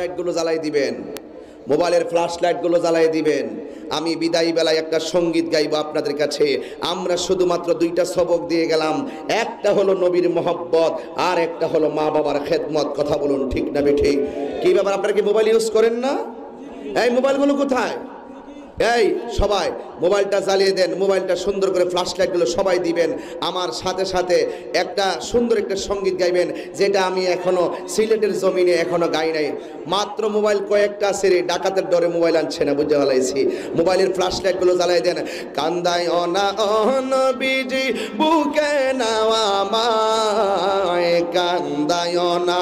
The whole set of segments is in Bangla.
লাইটগুলো জ্বালাই দিবেন, মোবাইলের ফ্ল্যাশ লাইটগুলো জ্বালাই দিবেন। আমি বিদায়ী বেলায় একটা সঙ্গীত গাইবো আপনাদের কাছে। আমরা শুধুমাত্র দুইটা সবক দিয়ে গেলাম, একটা হলো নবীর মহব্বত, আর একটা হলো মা বাবার খেদমত। কথা বলুন ঠিক না বেঠিক? কি ব্যাপার, আপনারা কি মোবাইল ইউজ করেন না? এই মোবাইলগুলো কোথায়? এই সবাই মোবাইলটা জ্বালিয়ে দেন, মোবাইলটা সুন্দর করে ফ্ল্যাশ লাইটগুলো সবাই দিবেন। আমার সাথে সাথে একটা সুন্দর একটা সঙ্গীত গাইবেন, যেটা আমি এখনো সিলেটের জমিনে এখনো গাই নাই। মাত্র মোবাইল কয়েকটা সেরে ডাকাতের ডরে মোবাইল আনছে না, বুঝে ফেলাইছি। মোবাইলের ফ্ল্যাশ লাইটগুলো জ্বালাই দেন। কান্দায় অনা নবীজি বুকে নাওয়া মায়, কান্দায় অনা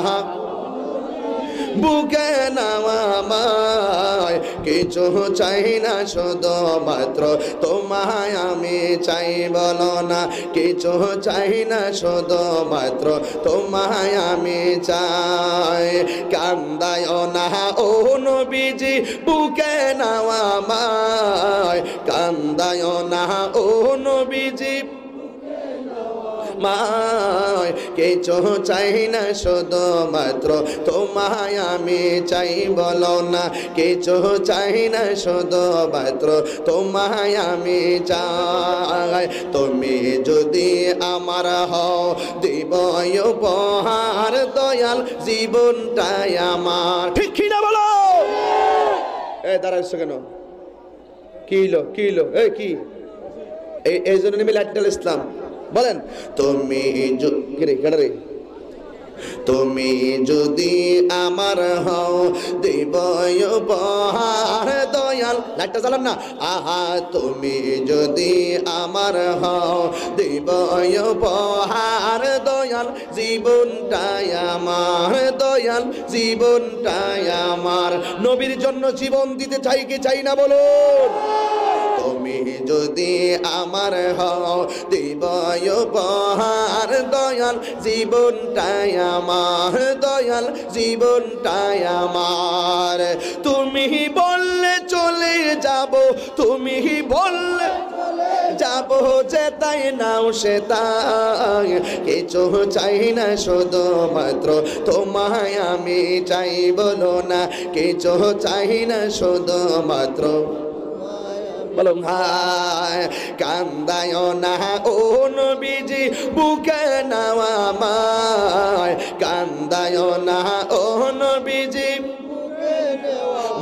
বুকে নামায়, কিছু চাই না শুধু মাত্র তোমায় আমি চাই, বলো না কিছু চাই না শুধু মাত্র তোমায় আমি চাই। কান্দায় না ও নবীজি বুকে নামায়, কান্দায় না ও নবীজি মায়, কিছু চাই না শুধু মাত্র তোমায় আমি চাই, বলো না কিছু চাই না শুধু মাত্র তোমায় আমি চাই। তুমি যদি আমার হও দিব উপহার, দয়াল জীবনটাই আমার। ঠিক কি না বলো? এই দাঁড়াইছো কেন? কি হলো কি হলো? এই কি এই জন্য নেমে লাইটটাল ইসলাম বলেন। তুমি তুমি যদি আমার হও দিব উপহার, দয়াল লাইটটা জ্বালান না। আহা তুমি যদি আমার হও দিব উপহার, দয়াল জীবনটাই আমার, দয়াল জীবনটাই আমার। নবীর জন্য জীবন দিতে চাই কি চাই না বলুন? তুমি যদি আমার হও দিব উপহার, দয়াল জীবনটাই আমার, দয়াল জীবনটাই আমার। তুমি বললে চলে যাব, তুমি বললে যাব যে তাই নাও সে তাই, কিছু চাই না শুধু মাত্র তোমায় আমি চাই, বলো না কিছু চাই না শুধু মাত্র বলো হায়। কান্দায় না ও নবীজি বুকে নাওয়া মায়, কান্দায় না ও নবীজি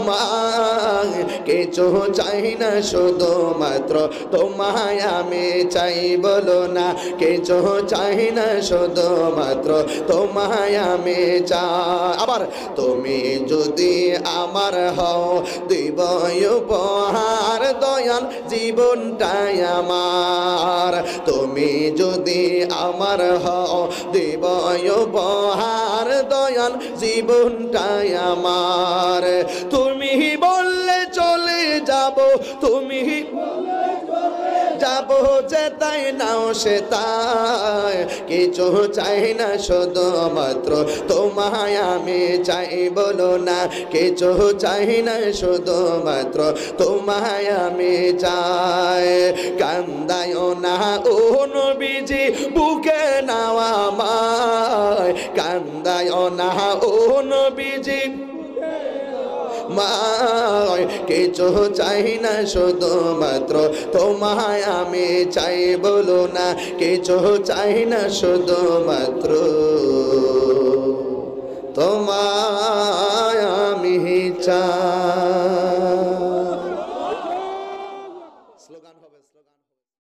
মায়, কিছু চাই না শুধু মাত্র তোমায় আমি চাই, বলো না কিছু চাই না শুধু মাত্র তোমায় আমি চাই। আবার তুমি যদি আমার হও দিব উপহার, দয়াল জীবনটাই আমার। তুমি যদি আমার হও দিব উপহার, দয়াল জীবনটাই আমার। তুমি বললে চলে যাব, তুমি যাব যে তাই নাও সে তাই, কিছু চাই না শুধু মাত্র তোমায় আমি চাই, বলো না কিছু চাই না শুধু মাত্র তোমায় আমি চাই। কান্দায় না ও নবীজি বুকে নাওয়া মায়, কান্দায় না ও নবীজি মায়, কিছু চাই না শুধু মাত্র তোমায় আমি চাই, বলো না কিছু চাই না শুধু মাত্র তোমায় আমি চাই।